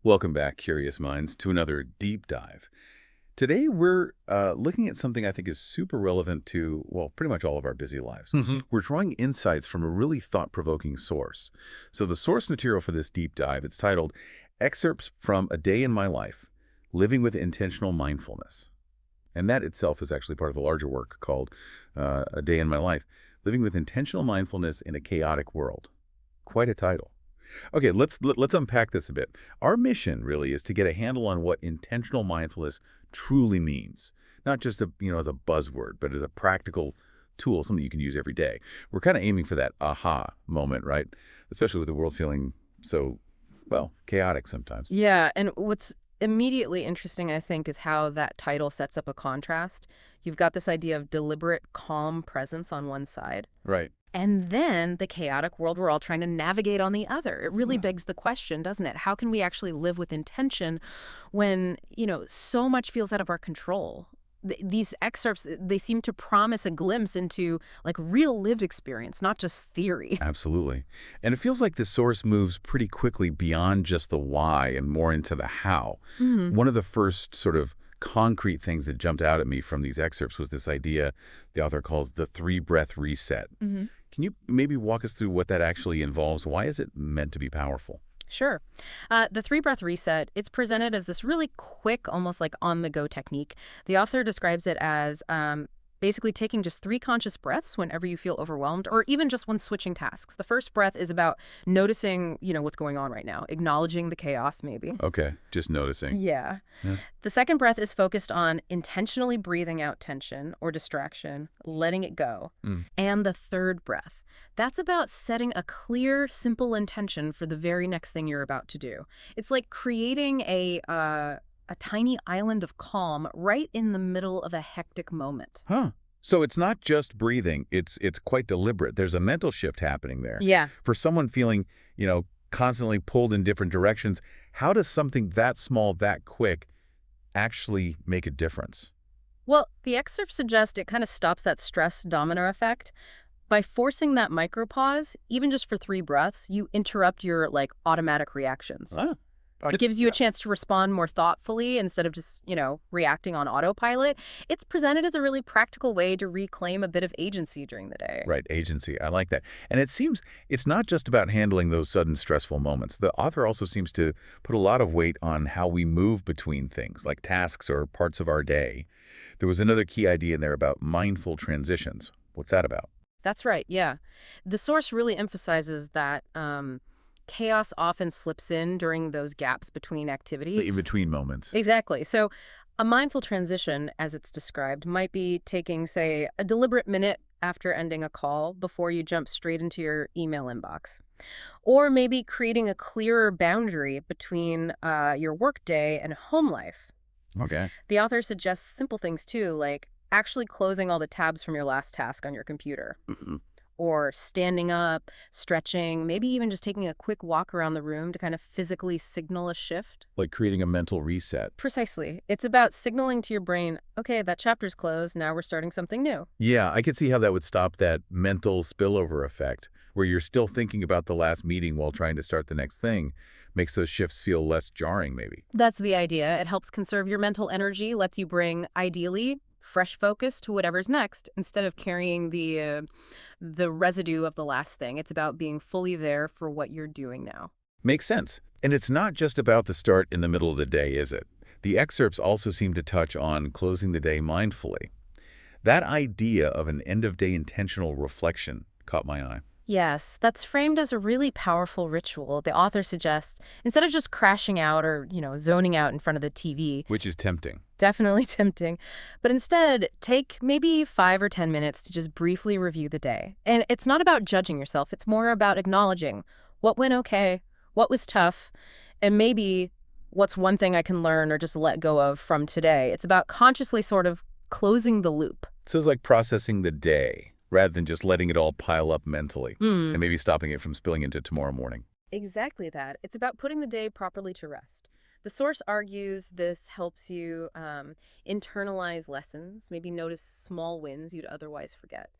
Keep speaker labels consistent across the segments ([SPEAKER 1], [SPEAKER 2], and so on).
[SPEAKER 1] Welcome back, curious minds, to another deep dive. Today, we're looking at something I think is super relevant to, well, pretty much all of our busy lives. We're drawing insights from a really thought-provoking source. So the source material for this deep dive, it's titled Excerpts from A Day in My Life, Living with Intentional Mindfulness. And that itself is actually part of a larger work called A Day in My Life, Living with Intentional Mindfulness in a Chaotic World. Quite a title. Okay, let's unpack this a bit. Our mission really is to get a handle on what intentional mindfulness truly means, not just as a buzzword, but as a practical tool, something you can use every day. We're kind of aiming for that aha moment, right? Especially with the world feeling so, well, chaotic sometimes.
[SPEAKER 2] Yeah, and what's immediately interesting, I think, is how that title sets up a contrast. You've got this idea of deliberate, calm presence on one side,
[SPEAKER 1] Right.
[SPEAKER 2] and then the chaotic world we're all trying to navigate on the other. It really begs the question, doesn't it? How can we actually live with intention when, so much feels out of our control? These excerpts, they seem to promise a glimpse into, like, real lived experience, not just theory.
[SPEAKER 1] Absolutely. And it feels like the source moves pretty quickly beyond just the why and more into the how. One of the first sort of concrete things that jumped out at me from these excerpts was this idea the author calls the three-breath reset. Can you maybe walk us through what that actually involves? Why is it meant to be powerful?
[SPEAKER 2] Sure. The three-breath reset, it's presented as this really quick, almost like on-the-go technique. The author describes it as basically taking just 3 conscious breaths whenever you feel overwhelmed, or even just when switching tasks. The first breath is about noticing, what's going on right now, acknowledging the chaos, maybe.
[SPEAKER 1] Okay, just noticing.
[SPEAKER 2] Yeah.
[SPEAKER 1] Yeah.
[SPEAKER 2] The second breath is focused on intentionally breathing out tension or distraction, letting it go. And the third breath, that's about setting a clear, simple intention for the very next thing you're about to do. It's like creating a tiny island of calm right in the middle of a hectic moment.
[SPEAKER 1] Huh. So it's not just breathing, it's quite deliberate. There's a mental shift happening there.
[SPEAKER 2] Yeah.
[SPEAKER 1] For someone feeling, constantly pulled in different directions, how does something that small, that quick actually make a difference?
[SPEAKER 2] Well, the excerpt suggests it kind of stops that stress domino effect. By forcing that micropause, even just for 3 breaths, you interrupt your automatic reactions.
[SPEAKER 1] Ah,
[SPEAKER 2] It gives you a chance to respond more thoughtfully instead of just, reacting on autopilot. It's presented as a really practical way to reclaim a bit of agency during the day.
[SPEAKER 1] right, agency. I like that. And it seems it's not just about handling those sudden stressful moments. The author also seems to put a lot of weight on how we move between things, like tasks or parts of our day. There was another key idea in there about mindful transitions. What's that about?
[SPEAKER 2] That's right, yeah. The source really emphasizes that chaos often slips in during those gaps between
[SPEAKER 1] The
[SPEAKER 2] activities.
[SPEAKER 1] in-between moments.
[SPEAKER 2] Exactly. So a mindful transition, as it's described, might be taking, say, a deliberate minute after ending a call before you jump straight into your email inbox. Or maybe creating a clearer boundary between your workday and home life.
[SPEAKER 1] Okay.
[SPEAKER 2] The author suggests simple things too, like actually closing all the tabs from your last task on your computer, or standing up, stretching, maybe even just taking a quick walk around the room to kind of physically signal a shift.
[SPEAKER 1] Like creating a mental reset.
[SPEAKER 2] Precisely. It's about signaling to your brain, okay, that chapter's closed, now we're starting something new.
[SPEAKER 1] Yeah, I could see how that would stop that mental spillover effect, where you're still thinking about the last meeting while trying to start the next thing. Makes those shifts feel less jarring, maybe.
[SPEAKER 2] That's the idea. It helps conserve your mental energy, lets you bring, ideally, fresh focus to whatever's next instead of carrying the residue of the last thing. It's about being fully there for what you're doing now.
[SPEAKER 1] Makes sense. And it's not just about the start in the middle of the day, is it? The excerpts also seem to touch on closing the day mindfully. That idea of an end-of-day intentional reflection caught my eye.
[SPEAKER 2] Yes, that's framed as a really powerful ritual. The author suggests instead of just crashing out or, zoning out in front of the TV,
[SPEAKER 1] Which is tempting.
[SPEAKER 2] definitely tempting, but instead take maybe 5 or 10 minutes to just briefly review the day. And it's not about judging yourself. It's more about acknowledging what went okay, what was tough, and maybe what's one thing I can learn or just let go of from today. It's about consciously sort of closing the loop.
[SPEAKER 1] So it's like processing the day rather than just letting it all pile up mentally and maybe stopping it from spilling into tomorrow morning.
[SPEAKER 2] Exactly that. It's about putting the day properly to rest. The source argues this helps you internalize lessons, maybe notice small wins you'd otherwise forget,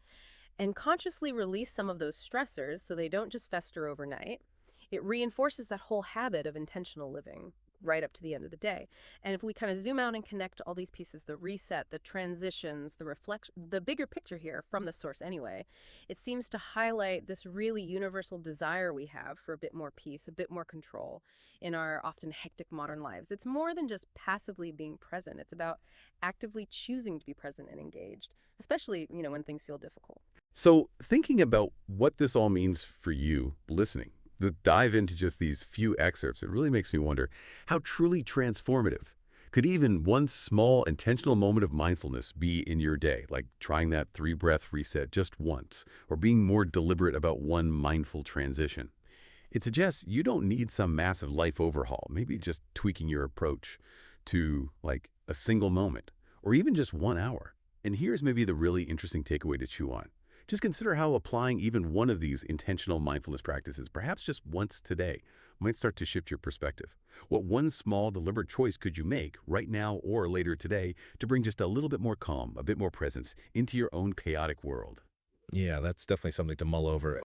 [SPEAKER 2] and consciously release some of those stressors so they don't just fester overnight. It reinforces that whole habit of intentional living. right up to the end of the day. And if we kind of zoom out and connect all these pieces, the reset, the transitions, the reflection, the bigger picture here from the source anyway, it seems to highlight this really universal desire we have for a bit more peace, a bit more control in our often hectic modern lives. It's more than just passively being present. It's about actively choosing to be present and engaged, especially, when things feel difficult.
[SPEAKER 1] So thinking about what this all means for you listening, the dive into just these few excerpts, it really makes me wonder how truly transformative could even one small intentional moment of mindfulness be in your day, like trying that 3-breath reset just once, or being more deliberate about one mindful transition. It suggests you don't need some massive life overhaul, maybe just tweaking your approach to like a single moment, or even just 1 hour. And here's maybe the really interesting takeaway to chew on. Just consider how applying even one of these intentional mindfulness practices, perhaps just once today, might start to shift your perspective. What one small, deliberate choice could you make right now or later today to bring just a little bit more calm, a bit more presence into your own chaotic world?
[SPEAKER 3] Yeah, that's definitely something to mull over.